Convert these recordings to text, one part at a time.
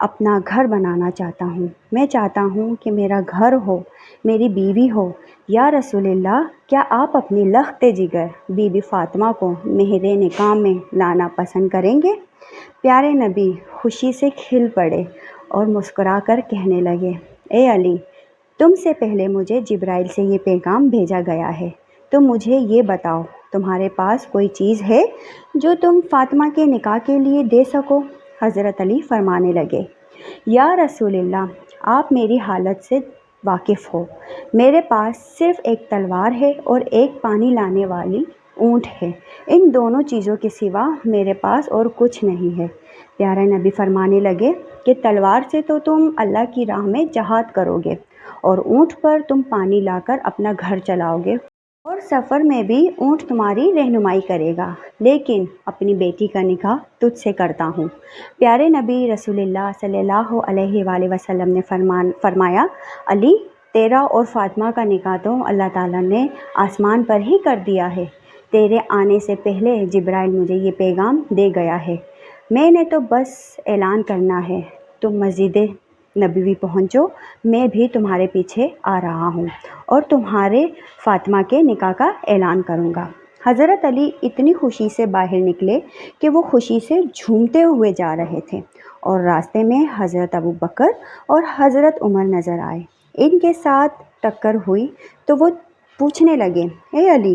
اپنا گھر بنانا چاہتا ہوں، میں چاہتا ہوں کہ میرا گھر ہو، میری بیوی ہو۔ یا رسول اللہ، کیا آپ اپنی لخت جگر بی بی فاطمہ کو مہر نکاح میں لانا پسند کریں گے؟ پیارے نبی خوشی سے کھل پڑے اور مسکرا کر کہنے لگے، اے علی، تم سے پہلے مجھے جبرائیل سے یہ پیغام بھیجا گیا ہے۔ تم مجھے یہ بتاؤ، تمہارے پاس کوئی چیز ہے جو تم فاطمہ کے نکاح کے لیے دے سکو؟ حضرت علی فرمانے لگے، یا رسول اللہ، آپ میری حالت سے واقف ہو، میرے پاس صرف ایک تلوار ہے اور ایک پانی لانے والی اونٹ ہے، ان دونوں چیزوں کے سوا میرے پاس اور کچھ نہیں ہے۔ پیارے نبی فرمانے لگے کہ تلوار سے تو تم اللہ کی راہ میں جہاد کرو گے، اور اونٹ پر تم پانی لا کر اپنا گھر چلاؤ گے، اور سفر میں بھی اونٹ تمہاری رہنمائی کرے گا، لیکن اپنی بیٹی کا نکاح تجھ سے کرتا ہوں۔ پیارے نبی رسول اللہ صلی اللہ علیہ وآلہ وسلم نے فرمایا، علی، تیرا اور فاطمہ کا نکاح تو اللہ تعالیٰ نے آسمان پر ہی کر دیا ہے، تیرے آنے سے پہلے جبرائیل مجھے یہ پیغام دے گیا ہے، میں نے تو بس اعلان کرنا ہے، تم مسجد نبوی پہنچو، میں بھی تمہارے پیچھے آ رہا ہوں اور تمہارے فاطمہ کے نکاح کا اعلان کروں گا۔ حضرت علی اتنی خوشی سے باہر نکلے کہ وہ خوشی سے جھومتے ہوئے جا رہے تھے، اور راستے میں حضرت ابوبکر اور حضرت عمر نظر آئے۔ ان کے ساتھ ٹکر ہوئی تو وہ پوچھنے لگے، اے علی،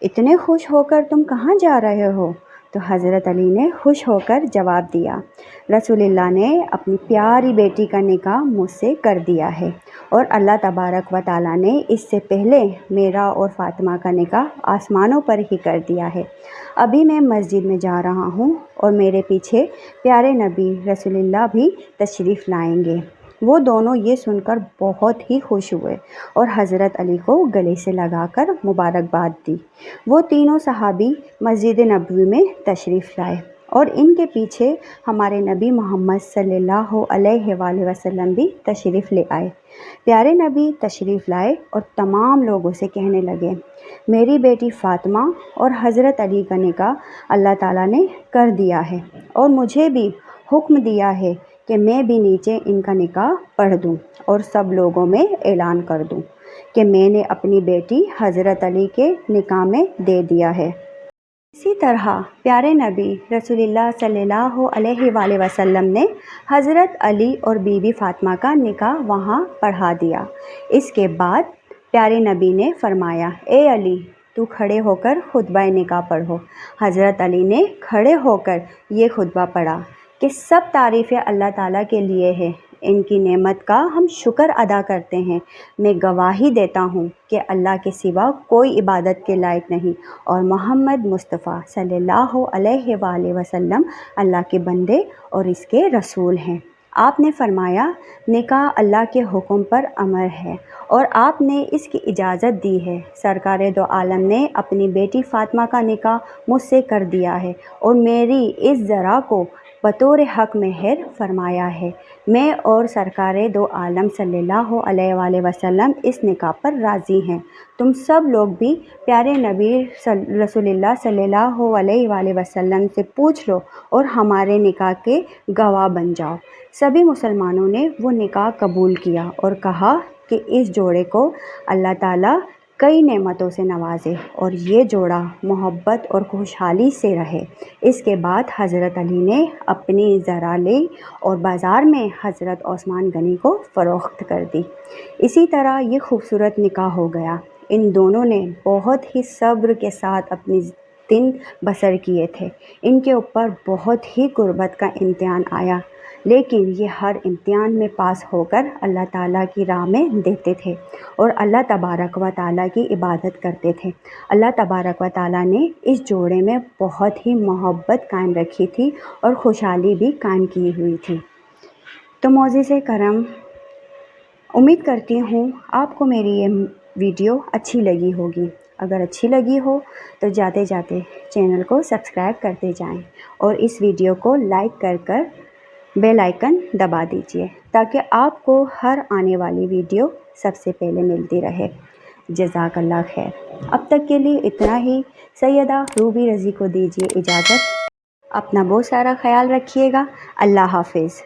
اتنے خوش ہو کر تم کہاں جا رہے ہو؟ تو حضرت علی نے خوش ہو کر جواب دیا، رسول اللہ نے اپنی پیاری بیٹی کا نکاح مجھ سے کر دیا ہے، اور اللہ تبارک و تعالیٰ نے اس سے پہلے میرا اور فاطمہ کا نکاح آسمانوں پر ہی کر دیا ہے۔ ابھی میں مسجد میں جا رہا ہوں اور میرے پیچھے پیارے نبی رسول اللہ بھی تشریف لائیں گے۔ وہ دونوں یہ سن کر بہت ہی خوش ہوئے اور حضرت علی کو گلے سے لگا کر مبارکباد دی۔ وہ تینوں صحابی مسجد نبوی میں تشریف لائے، اور ان کے پیچھے ہمارے نبی محمد صلی اللہ علیہ وآلہ وسلم بھی تشریف لے آئے۔ پیارے نبی تشریف لائے اور تمام لوگوں سے کہنے لگے، میری بیٹی فاطمہ اور حضرت علی کا نکاح اللہ تعالیٰ نے کر دیا ہے، اور مجھے بھی حکم دیا ہے کہ میں بھی نیچے ان کا نکاح پڑھ دوں اور سب لوگوں میں اعلان کر دوں کہ میں نے اپنی بیٹی حضرت علی کے نکاح میں دے دیا ہے۔ اسی طرح پیارے نبی رسول اللہ صلی اللہ علیہ وآلہ وسلم نے حضرت علی اور بی بی فاطمہ کا نکاح وہاں پڑھا دیا۔ اس کے بعد پیارے نبی نے فرمایا، اے علی، تو کھڑے ہو کر خطبہ نکاح پڑھو۔ حضرت علی نے کھڑے ہو کر یہ خطبہ پڑھا کہ سب تعریفیں اللہ تعالیٰ کے لیے ہے، ان کی نعمت کا ہم شکر ادا کرتے ہیں۔ میں گواہی دیتا ہوں کہ اللہ کے سوا کوئی عبادت کے لائق نہیں، اور محمد مصطفیٰ صلی اللہ علیہ وآلہ وسلم اللہ کے بندے اور اس کے رسول ہیں۔ آپ نے فرمایا، نکاح اللہ کے حکم پر امر ہے اور آپ نے اس کی اجازت دی ہے۔ سرکار دو عالم نے اپنی بیٹی فاطمہ کا نکاح مجھ سے کر دیا ہے اور میری اس ذرا کو بطور حق مہر فرمایا ہے۔ میں اور سرکار دو عالم صلی اللہ علیہ وآلہ وسلم اس نکاح پر راضی ہیں۔ تم سب لوگ بھی پیارے نبی رسول اللہ صلی اللہ علیہ وآلہ وسلم سے پوچھ لو اور ہمارے نکاح کے گواہ بن جاؤ۔ سبھی مسلمانوں نے وہ نکاح قبول کیا اور کہا کہ اس جوڑے کو اللہ تعالیٰ کئی نعمتوں سے نوازے اور یہ جوڑا محبت اور خوشحالی سے رہے۔ اس کے بعد حضرت علی نے اپنی زرع لی اور بازار میں حضرت عثمان غنی کو فروخت کر دی۔ اسی طرح یہ خوبصورت نکاح ہو گیا۔ ان دونوں نے بہت ہی صبر کے ساتھ اپنی دن بسر کیے تھے۔ ان کے اوپر بہت ہی غربت کا امتحان آیا، لیکن یہ ہر امتحان میں پاس ہو کر اللہ تعالیٰ کی راہ میں دیتے تھے اور اللہ تبارک و تعالیٰ کی عبادت کرتے تھے۔ اللہ تبارک و تعالیٰ نے اس جوڑے میں بہت ہی محبت قائم رکھی تھی اور خوشحالی بھی قائم کی ہوئی تھی۔ تو معزز کرم، امید کرتی ہوں آپ کو میری یہ ویڈیو اچھی لگی ہوگی۔ اگر اچھی لگی ہو تو جاتے جاتے چینل کو سبسکرائب کرتے جائیں اور اس ویڈیو کو لائک کر بیل آئیکن دبا دیجیے تاکہ آپ کو ہر آنے والی ویڈیو سب سے پہلے ملتی رہے۔ جزاک اللہ خیر۔ اب تک کے لیے اتنا ہی۔ سیدہ روبی رضی کو دیجیے اجازت۔ اپنا بہت سارا خیال رکھیے گا۔ اللہ حافظ۔